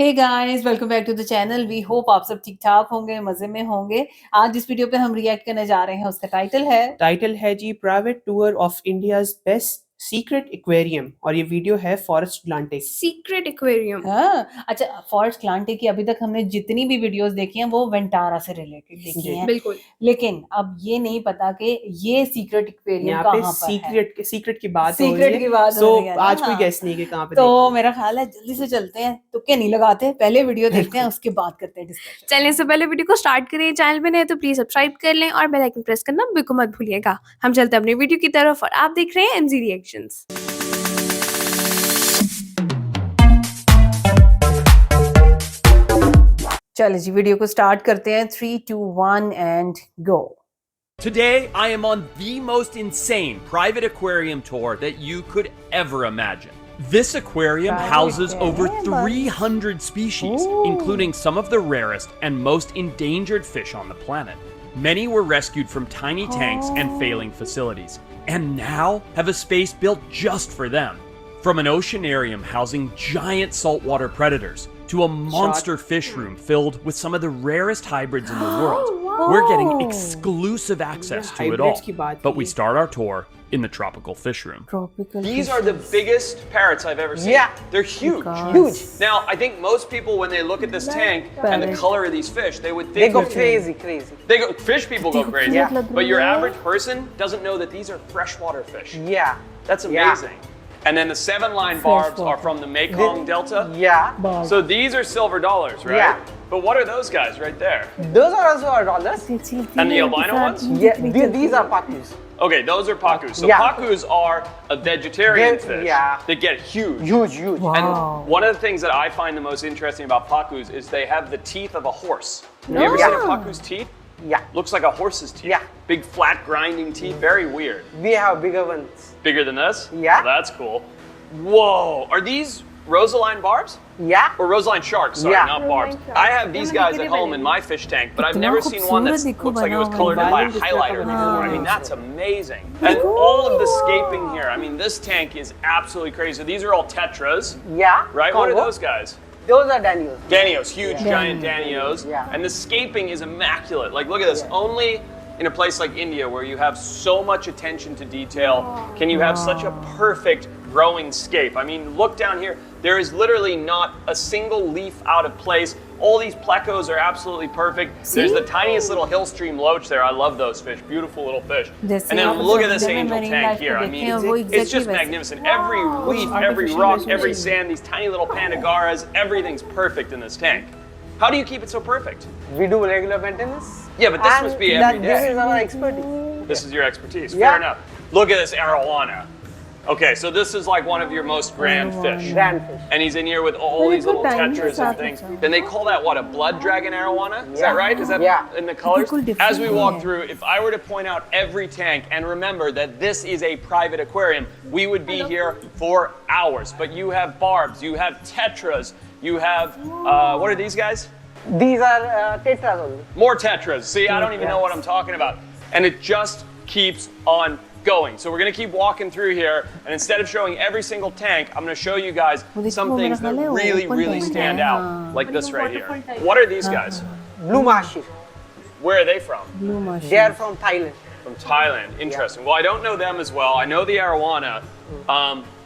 Hey guys welcome back to the channel. We hope आप सब ठीक ठाक होंगे, मजे में होंगे। आज जिस वीडियो पे हम रिएक्ट करने जा रहे हैं उसका टाइटल है जी private tour of India's best secret aquarium और ये वीडियो है फॉरेस्ट ग्लांटे। Secret aquarium. हाँ, अच्छा। फॉरेस्ट ग्लांटे की अभी तक हमने जितनी भी वीडियोस देखी हैं वो वेंटारा से रिलेटेड देखी जी। हैं, बिल्कुल। लेकिन अब ये नहीं पता कि ये सीक्रेट एक्वेरियम यहाँ पे कहाँ पर है। सीक्रेट की बात हो सीक्रेट रही की है। बात सो हो रही है ना, आज कोई हाँ। गेस नहीं कि कहाँ पे तो देखते हैं। मेरा ख्याल है जल्दी से चलते हैं, तुक्के नहीं लगाते, पहले वीडियो देखते हैं उसके बाद करते हैं डिस्कशन। चलने से पहले वीडियो को स्टार्ट करें, चैनल पे नए तो प्लीज सब्सक्राइब कर लें और बेल आइकन प्रेस करना बिल्कुल मत भूलिएगा। हम चलते हैं अपनी वीडियो की तरफ और आप देख रहे हैं एमजी रिएक्शंस। चलिए जी, वीडियो को स्टार्ट करते हैं। 3, 2, 1 and go. Today, I am on the most insane private aquarium tour that you could ever imagine. This aquarium houses over 300 species, including some of the rarest and most endangered fish on the planet. Many were rescued from tiny tanks and failing facilities, and now have a space built just for them. From an oceanarium housing giant saltwater predators to a monster fish room filled with some of the rarest hybrids in the world. We're getting exclusive access to it all, but we start our tour in the tropical fish room. These are the biggest parrots I've ever seen. Yeah. They're huge. Huge. Now, I think most people, when they look at this tank and the color of these fish, they would think They go that- crazy. They go. Fish people go crazy. Yeah. But your average person doesn't know that these are freshwater fish. Yeah. That's amazing. And then the 7-line barbs are from the Mekong Delta. Yeah. So these are silver dollars, right? Yeah. But what are those guys right there? Those are also our dollars. And the albino ones? Yeah. These are pakus. Okay, those are pakus. So Yeah. pakus are a vegetarian They're- fish yeah. that get huge. Huge. And one of the things that I find the most interesting about pakus is they have the teeth of a horse. Have you ever Yeah. seen a paku's teeth? Yeah. Looks like a horse's teeth. Yeah. Big, flat, grinding teeth. Very weird. We have bigger ones. Bigger than this? Yeah. Oh, that's cool. Whoa. Are these rosaline barbs? Yeah. Or rosaline sharks, sorry, Yeah. not barbs. I have these guys at home in my fish tank, but I've never seen one that looks like it was colored in by a highlighter before. I mean, that's amazing. And all of the scaping here, I mean, this tank is absolutely crazy. So these are all tetras, Yeah. right? What are Congo. those guys? Those are Daniels. Danios, huge, Yeah. giant Danios. Yeah. And the scaping is immaculate. Like, look at this. Yeah. Only in a place like India, where you have so much attention to detail, can you have such a perfect growing scape. I mean, look down here. There is literally not a single leaf out of place. All these plecos are absolutely perfect. There's the tiniest little hill stream loach there. I love those fish. Beautiful little fish. And then look at this angel tank here. I mean, it's just magnificent. Every leaf, every rock, every sand, these tiny little pandagaras, everything's perfect in this tank. How do you keep it so perfect? We do regular maintenance. Yeah, but this must be every This day. is our expertise. This is your expertise. Yeah. Fair enough. Look at this arowana. Okay, so this is like one of your most grand fish. Grand fish. And he's in here with all these little tetras and things. Then they call that what, a blood dragon arowana? Is that right? Is that in the colors? As we walk through, if I were to point out every tank, and remember that this is a private aquarium, we would be here for hours. But you have barbs, you have tetras, you have, what are these guys? These are tetras only. More tetras. See, I don't even know what I'm talking about. And it just keeps on going. So we're going to keep walking through here, and instead of showing every single tank, I'm going to show you guys some things that really stand out, like this right here. What are these guys? Blue Mashi. Where are they from? They are from Thailand. From Thailand. Interesting. Well, I don't know them as well. I know the arowana,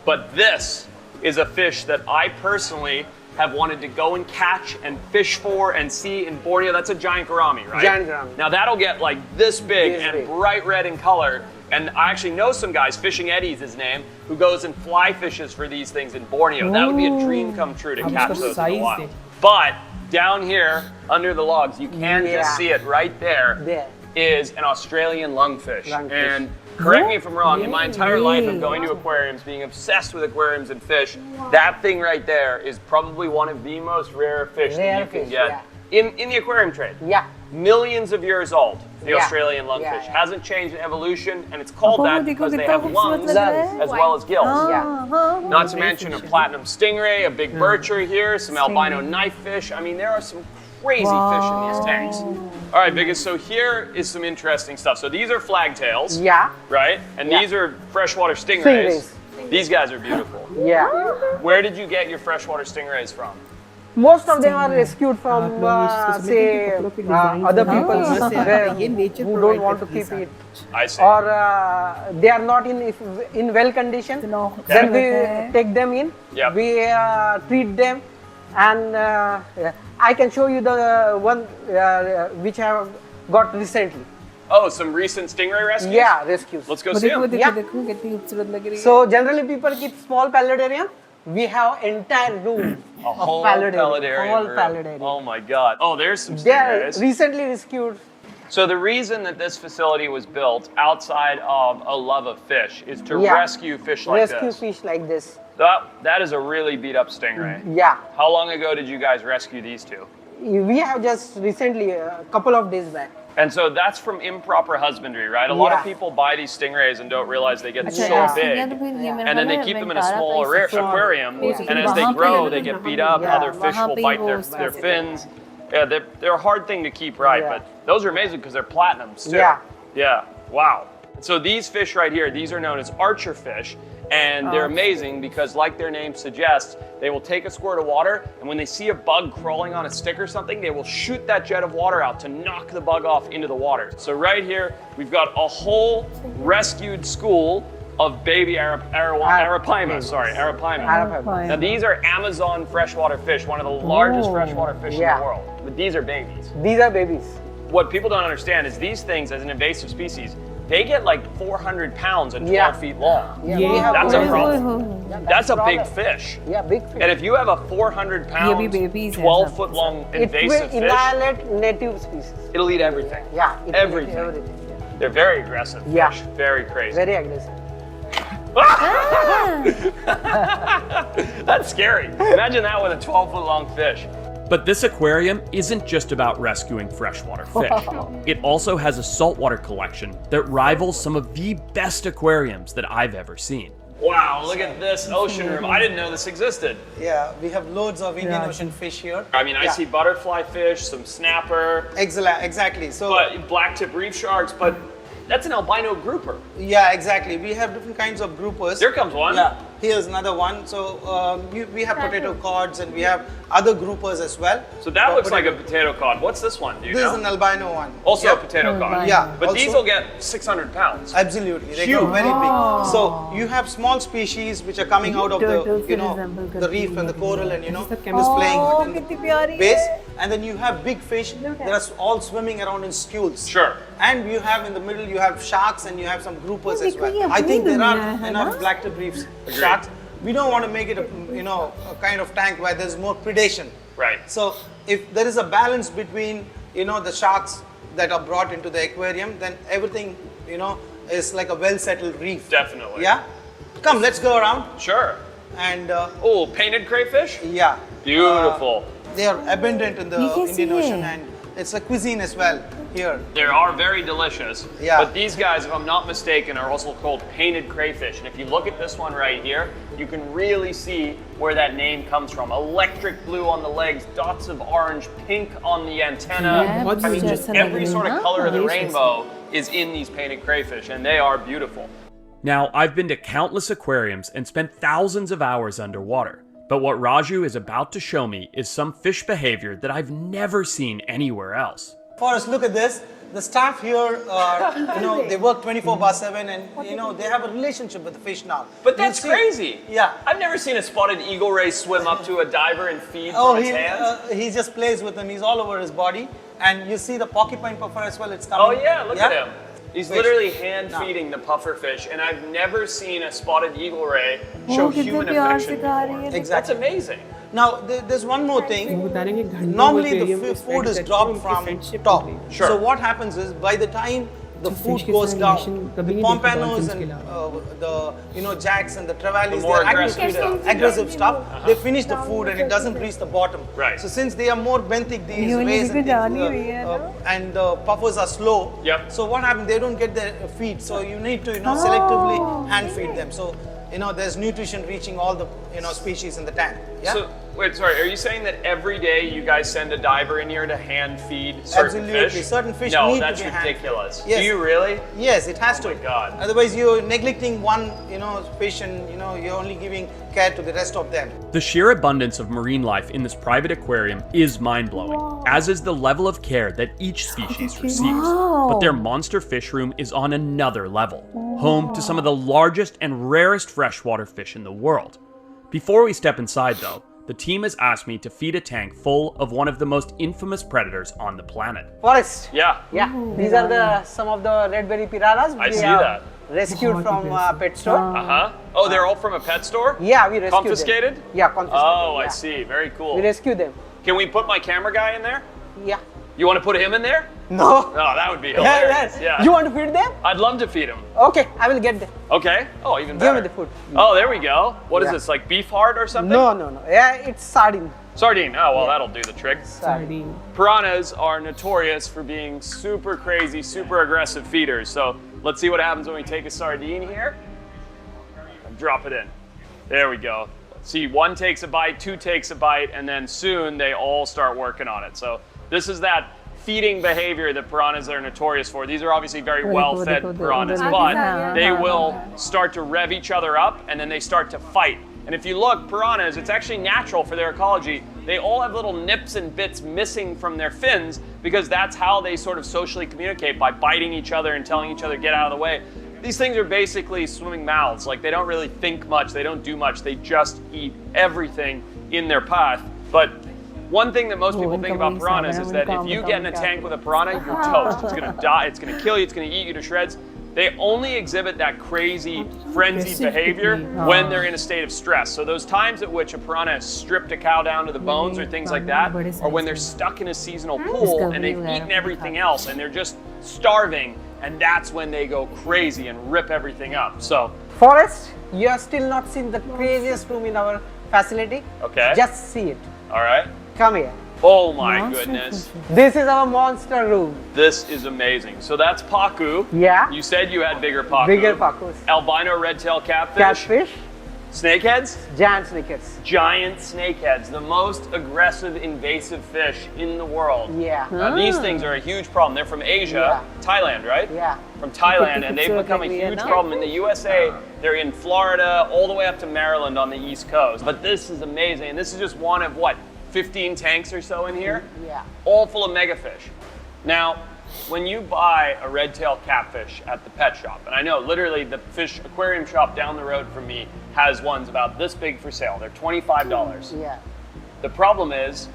but this is a fish that I personally have wanted to go and catch and fish for and see in Borneo. That's a giant gourami, right? Giant gourami. Now that'll get like this big This and big. bright red in color. And I actually know some guys, Fishing Eddie's his name, who goes and fly fishes for these things in Borneo. That would be a dream come true to catch those in the wild. But down here, under the logs, you can just see it right there, is an Australian lungfish. Lungfish. And correct me if I'm wrong, in my entire life of going to aquariums, being obsessed with aquariums and fish, that thing right there is probably one of the most rare fish that you can get in the aquarium trade. Yeah. Millions of years old, the Yeah. Australian lungfish. Yeah. Hasn't changed in evolution, and it's called that because they have lungs as well as gills. Yeah. Not to mention a platinum stingray, a big bircher here, some albino knifefish. I mean, there are some crazy fish in these tanks. All right, biggest. So here is some interesting stuff. So these are flagtails, Yeah. right? And these are freshwater stingrays. These guys are beautiful. Yeah. Where did you get your freshwater stingrays from? Most of them are rescued from, say, other people who don't want to keep it, I see. or they are not in well condition. Then we take them in. Yep. We treat them, and I can show you the one which I have got recently. Oh, some recent stingray rescues? Yeah, rescues. Let's go see them. Yeah. So generally people keep small paludarium. We have entire room A whole of paludarium Whole room. paludarium. Oh my God. Oh, there's some They are stingrays. recently rescued. So the reason that this facility was built outside of a love of fish is to Yeah. rescue fish like Rescue this. fish like this. That is a really beat up stingray. Yeah. How long ago did you guys rescue these two? We have just recently, a couple of days back. And so that's from improper husbandry, right? A lot of Yeah. people buy these stingrays and don't realize they get so Yeah. big. And then they keep them in a small aquarium, and as they grow, they get beat up. Yeah. Other fish will bite their fins. Yeah, they're a hard thing to keep right, Yeah. but those are amazing because they're platinums too. Yeah. Yeah, wow. So these fish right here, these are known as archer fish, and they're amazing because, like their name suggests, they will take a squirt of water, and when they see a bug crawling on a stick or something, they will shoot that jet of water out to knock the bug off into the water. So right here, we've got a whole rescued school of baby arapaima. Sorry, arapaima. Now these are Amazon freshwater fish, one of the largest freshwater fish in Yeah. the world. But these are babies. These are babies. What people don't understand is these things, as an invasive species, they get like 400 pounds and 12 Yeah. feet long. Yeah, we have That's a those. problem. Yeah, That's a big problem. fish. Yeah, big fish. And if you have a 400 pound, babies हैं 12 सब। foot long It invasive will fish, annihilate native species. it'll eat everything. Yeah, it will Everything. eat everything. Yeah. They're very aggressive Yeah. fish, very crazy. Very aggressive. That's scary. Imagine that with a 12 foot long fish. But this aquarium isn't just about rescuing freshwater fish. It also has a saltwater collection that rivals some of the best aquariums that I've ever seen. Wow, look at this ocean room. I didn't know this existed. Yeah, we have loads of Indian Ocean fish here. I mean, I Yeah. see butterfly fish, some snapper, Exactly. So but black tip reef sharks, but that's an albino grouper. yeah, exactly. We have different kinds of groupers. There comes one. Yeah, here's another one. So we have potato cords and we have other groupers as well. So that For looks like a potato- potato cod. What's this one? Do you This know? is an albino one. Also yeah. a potato cod. Yeah, But also- these will get 600 pounds. Absolutely, they go very big. So you have small species which are coming out of turtles the, से resemble the करती reef है। and the coral and displaying Oh, in कितनी प्यारी है। base. And then you have big fish that are all swimming around in schools. Sure. And you have in the middle, you have sharks and you have some groupers as देखो well. ये I think अपनी there are दुनिया है enough ना? blacktip reefs, sharks. We don't want to make it a kind of tank where there's more predation. Right. So if there is a balance between the sharks that are brought into the aquarium, then everything is like a well-settled reef. Definitely. Yeah. Come, let's go around Sure. and Oh, painted crayfish? yeah. Beautiful. They are abundant in the ये कैसी Indian Ocean है? and it's a cuisine as well here. They are very delicious. Yeah. But these guys, if I'm not mistaken, are also called painted crayfish. And if you look at this one right here, you can really see where that name comes from. Electric blue on the legs, dots of orange, pink on the antenna. Yeah, I mean, बहुत just अच्छा लग every रही है sort of ना? color of the Delicious. rainbow is in these painted crayfish, and they are beautiful. Now, I've been to countless aquariums and spent thousands of hours underwater. But what Raju is about to show me is some fish behavior that I've never seen anywhere else. Forrest, look at this. The staff here, they work 24/7 and, they have a relationship with the fish now. But You'll that's see- crazy. Yeah. I've never seen a spotted eagle ray swim up to a diver and feed Oh, from his hands. he just plays with them. He's all over his body. And you see the porcupine puffer as well. It's Oh coming. yeah, look at him. He's Fish. literally hand No. feeding the puffer fish, and I've never seen a spotted eagle ray show वो कितने human प्यार affection से खा रही before. है। That's Exactly. amazing. Now, there's one more thing. बता रहे हैं कि घंटों Normally, the aquarium में food is spend dropped करके from उनकी friendship top. होती है। Sure. So what happens is, by the time the So food fish के goes साथ down, relation the कभी नहीं देखा pompanos dolphins and के the jacks and the trevallies, The more they're aggressive stuff. aggressive stuff. They finish the food and it doesn't reach the bottom. Right. So since they are more benthic, these ये rays उन्हीं and, को जान ही रही है ना? and the puffers are slow. Yep. So what happens? They don't get their feed. So you need to selectively hand feed them. So there's nutrition reaching all the species in the tank. Yeah. So Wait, sorry, are you saying that every day you guys send a diver in here to hand feed certain Absolutely. fish? Certain fish no, need that's to be hand ridiculous. fed. Yes. Do you really? Yes, it has to. Oh my God. Otherwise, you're neglecting one, fish, and you're only giving care to the rest of them. The sheer abundance of marine life in this private aquarium is mind-blowing, as is the level of care that each species receives. But their monster fish room is on another level, home to some of the largest and rarest freshwater fish in the world. Before we step inside though, the team has asked me to feed a tank full of one of the most infamous predators on the planet. Forrest. Yeah. Yeah, these are some of the red belly piranhas I we see have that. rescued from pet store. Uh-huh. Oh, they're all from a pet store? Yeah, we rescued Confiscated? them. Yeah, confiscated. Oh, I yeah. see. Very cool. We rescue them. Can we put my camera guy in there? Yeah. You want to put him in there? No. Oh, that would be hilarious. Yeah. You want to feed them? I'd love to feed him. Okay, I will get them. Okay. Oh, even Give better. me the food. Oh, there we go. What is Yeah. this, like beef heart or something? No. Yeah, it's sardine. Sardine. Oh, well, that'll do the trick. Sardine. Piranhas are notorious for being super crazy, super aggressive feeders. So let's see what happens when we take a sardine here and drop it in. There we go. See, one takes a bite, two takes a bite, and then soon they all start working on it. So this is that feeding behavior that piranhas are notorious for. These are obviously very well-fed piranhas, but they will start to rev each other up and then they start to fight. And if you look, piranhas, it's actually natural for their ecology. They all have little nips and bits missing from their fins because that's how they sort of socially communicate, by biting each other and telling each other, get out of the way. These things are basically swimming mouths. Like, they don't really think much, they don't do much, they just eat everything in their path. But one thing that most people think about piranhas is that if you get in a tank with a piranha, you're toast. It's gonna die, it's gonna kill you, it's gonna eat you to shreds. They only exhibit that crazy, frenzied behavior when they're in a state of stress. So those times at which a piranha has stripped a cow down to the bones or things like that, or when they're stuck in a seasonal pool and they've eaten everything else and they're just starving, and that's when they go crazy and rip everything up. So, Forrest, you have still not seen the craziest room in our facility. okay. Just see it. All right. Come here. Oh my goodness. This is our monster room. This is amazing. So that's pacu. Yeah. You said you had bigger pacu. Bigger pacus. Albino red-tailed catfish. Catfish. Snakeheads. Giant snakeheads. Giant snakeheads, the most aggressive invasive fish in the world. Yeah. These things are a huge problem. They're from Asia, Thailand, right? Yeah. From Thailand, and they've become a huge problem. In the USA, they're in Florida, all the way up to Maryland on the East Coast. But this is amazing, and this is just one of, what, 15 tanks or so in here? Yeah. All full of megafish. Now, when you buy a red-tailed catfish at the pet shop, and I know literally the fish aquarium shop down the road from me has ones about this big for sale. They're $25. Yeah. The problem is,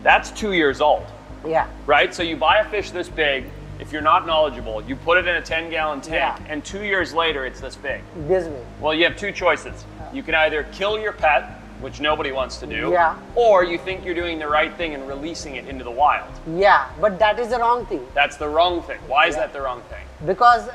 that's 2 years old, Yeah. right? So you buy a fish this big, if you're not knowledgeable, you put it in a 10-gallon tank, Yeah. and 2 years later it's this big. This way. Well, you have two choices. You can either kill your pet, which nobody wants to do, Yeah. or you think you're doing the right thing and releasing it into the wild. Yeah, but that is the wrong thing. That's the wrong thing. Why is that the wrong thing? Because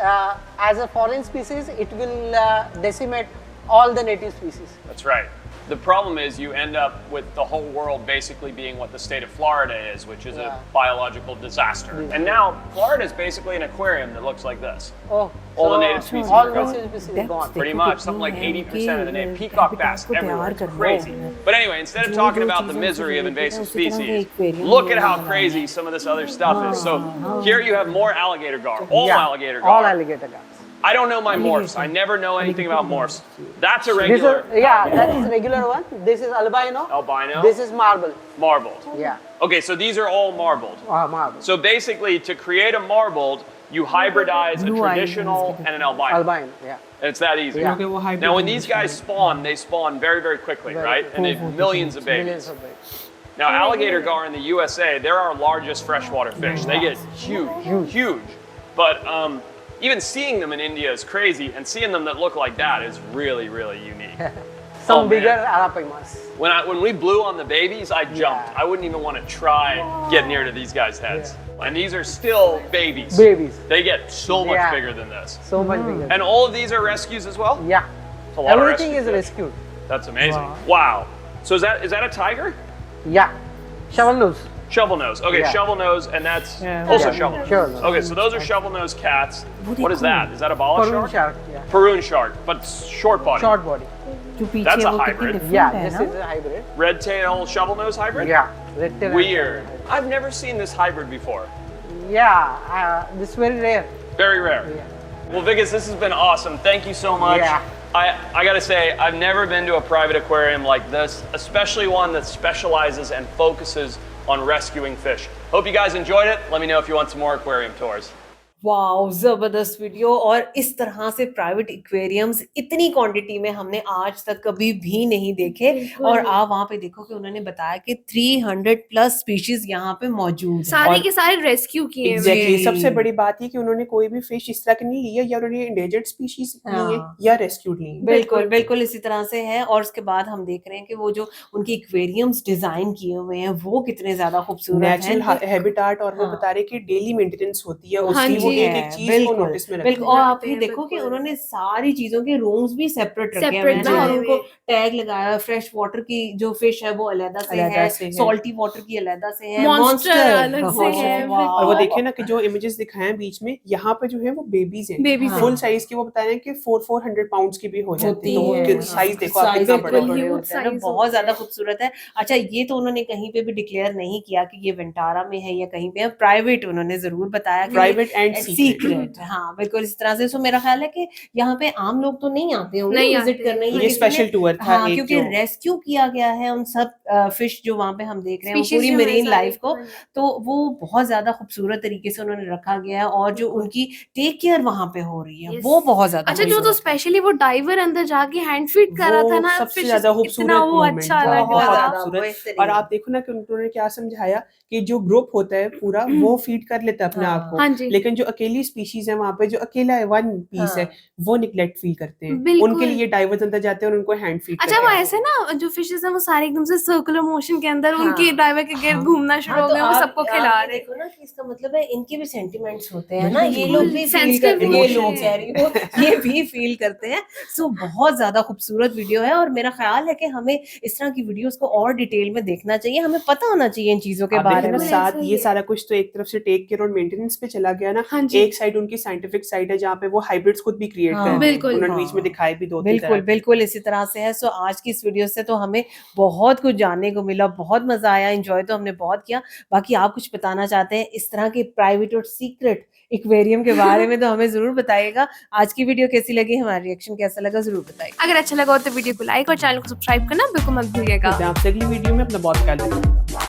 as a foreign species, it will decimate all the native species. That's right. The problem is you end up with the whole world basically being what the state of Florida is, which is a biological disaster. And now Florida is basically an aquarium that looks like this. Oh, All the native species all are gone. native species is gone. Pretty much, something like 80% of the native peacock bass everywhere. It's crazy. But anyway, instead of talking about the misery of invasive species, look at how crazy some of this other stuff is. So here you have more alligator gar, all alligator gar. All alligator gars. I don't know my morphs. I never know anything about morphs. That's a This regular is, yeah, that is regular one. This is albino. albino. This is marble. Marbled. Yeah. Okay, so these are all marbled. Marble. So basically, to create a marbled, you hybridize a traditional and an albino. Albino. Yeah. And it's that easy. Yeah. Now, when these guys spawn, they spawn very, very quickly, right? And they have millions of babies. Millions of babies. Now, alligator gar in the USA, they're our largest freshwater fish. They get huge. But even seeing them in India is crazy, and seeing them that look like that is really, really unique. Some Oh, bigger man. arapamas. When we blew on the babies, I jumped. I wouldn't even want to try get near to these guys' heads. And these are still babies. Babies. They get so much Yeah. bigger than this. So much bigger. And all of these are rescues as well? Yeah. It's a lot of Everything is rescue fish. rescued. That's amazing. Wow. So is that a tiger? Yeah. Shovel nose. Shovel nose. Okay, Yeah. shovel nose, and that's also Yeah. shovel nose. Shovel nose. Okay, so those are shovel nose cats. What is that? Is that a bala Maroon shark? shark. Yeah. Maroon shark, but short body. Short body. जो पीछे That's a वो कितनी hybrid. Different Yeah, है this ना? is a hybrid. Red tail shovel nose hybrid? Yeah, red tail. Weird. I've never seen this hybrid before. Yeah, this is very rare. Very rare. Yeah. Well, Vigas, this has been awesome. Thank you so much. Yeah. I gotta say, I've never been to a private aquarium like this, especially one that specializes and focuses on rescuing fish. Hope you guys enjoyed it. Let me know if you want some more aquarium tours. Wow, जबरदस्त video. और इस तरह से private aquariums इतनी quantity में हमने आज तक कभी भी नहीं देखे। और आप वहाँ पे देखो कि उन्होंने बताया कि 300 प्लस स्पीशीज यहाँ पे मौजूद हैं। सारे के सारे रेस्क्यू किए हुए एग्जैक्टली हैं। सबसे बड़ी बात ये कि उन्होंने कोई भी फिश इस तरह की नहीं ली है, या उन्होंने इंडेंजर्ड स्पीशीज ली है हाँ। या रेस्क्यूड ली है। बिल्कुल बिल्कुल इसी तरह से है। और उसके बाद हम देख रहे हैं कि वो जो उनके एक्वेरियम्स डिजाइन किए हुए हैं वो कितने ज्यादा खूबसूरत नेचुरल हैं। हैबिटाट, और वो हाँ। बता रहे कि डेली मेंटेनेंस होती है हाँ उसकी, वो जी। एक एक चीज को नोटिस में रखते बिल्कुल। हैं। और आप रखते ये हैं, देखो कि बिल्कुल। उन्होंने सारी चीजों के रूम्स भी सेपरेट रखे हुए Separate हैं ना। बनाए और हुए उनको हैं। टैग लगाया है। फ्रेश वाटर की जो फिश है वो अलग से अलग है, से है। सॉल्टी वाटर की अलग से है, Monster मॉन्स्टर अलग से है। और वो देखिए ना कि जो इमेजेस दिखाए हैं बीच में, यहाँ पे जो है वो बेबीज हैं, Babies हैं। फुल साइज के। वो बता रहे हैं कि 400 पाउंड्स की भी हो जाती होती है, तो है। उसके साइज देखो आप साइज कितना बिल्कुल बड़ा बड़े बड़े huge होते हैं ना, size बहुत होते ज्यादा हैं। खूबसूरत है। अच्छा, ये तो उन्होंने कहीं पे भी डिक्लेयर नहीं किया कि ये वेंटारा में है या कहीं पे है। प्राइवेट उन्होंने जरूर बताया कि प्राइवेट एंड सीक्रेट। हाँ बिल्कुल इस तरह से। सो मेरा ख्याल है कि यहाँ पे आम लोग तो नहीं आते होंगे नहीं विजिट आते। करने। ये किसी ने- स्पेशल टूर था हाँ, एक क्योंकि जो रेस्क्यू किया गया है उन सब फिश जो वहाँ पे हम देख रहे हैं, वो Species पूरी जो है मरीन सारे। लाइफ को। तो वो बहुत ज्यादा खूबसूरत तरीके से उन्होंने रखा गया है। और जो बिल्कुल। उनकी टेक केयर वहाँ पे हो रही है Yes. वो बहुत ज्यादा अच्छा, जो तो खूबसूरत है। स्पेशली वो डाइवर अंदर जाके हैंड फीड कर रहा था वो ना, सबसे फिश ज्यादा इतना खूबसूरत वो मोमेंट अच्छा था, लग बहुत रहा। ज्यादा खूबसूरत। बेहतरीन। और आप देखो ना कि उन्होंने क्या समझाया कि जो ग्रुप होता है पूरा वो फीड कर लेता है अपने आप को, हाँ जी। लेकिन जो अकेली स्पीशीज है वहाँ पे, जो अकेला है वन पीस है, वो निग्लेक्ट फील करते हैं। बिल्कुल। उनके लिए डाइवर्स अंदर जाते हैं और उनको हैंड फीड अच्छा, वो ऐसे ना जो फिशेस हैं वो सारे एकदम से सर्कुलर मोशन के अंदर उनके डाइवर के गिर्द घूमना शुरू हो तो गए, वो सबको खिला आप ये रहे। देखो ना कि इसका मतलब है इनके भी सेंटिमेंट्स होते हैं ना, ये लोग भी फील Sensitive करते हैं, ये emotion लोग है। कह रही हो ये भी फील करते हैं। सो बहुत ज्यादा खूबसूरत वीडियो है। और मेरा ख्याल है कि हमें इस तरह की वीडियोस को और डिटेल में देखना चाहिए। हमें पता होना चाहिए इन चीजों के आप बारे देखें ना में। बिल्कुल साथ ऐसा ही ये है। सारा कुछ तो एक तरफ से टेक केयर और मेंटेनेंस पे चला गया ना। हाँ जी। एक साइड उनकी साइंटिफिक साइड है जहाँ पे वो हाइब्रिड्स खुद भी क्रिएट हाँ, कर रहे हैं, बिल्कुल। उन्होंने बीच में दिखाए भी दो तीन बिल्कुल तरह के। बिल्कुल इसी तरह से है। सो आज की इस वीडियो से तो हमें बहुत कुछ जानने को मिला, बहुत मजा आया, एंजॉय तो हमने बहुत किया। बाकी आप कुछ बताना चाहते हैं इस तरह के प्राइवेट और सीक्रेट एक्वेरियम के बारे में तो हमें जरूर बताइएगा। आज की वीडियो कैसी लगी, हमारा रिएक्शन कैसा लगा, जरूर बताइएगा। अगर अच्छा लगा हो तो वीडियो को लाइक और चैनल को सब्सक्राइब करना बिल्कुल मत भूलिएगा। आपसे अगली वीडियो में अपना बहुत ख्याल रखिए।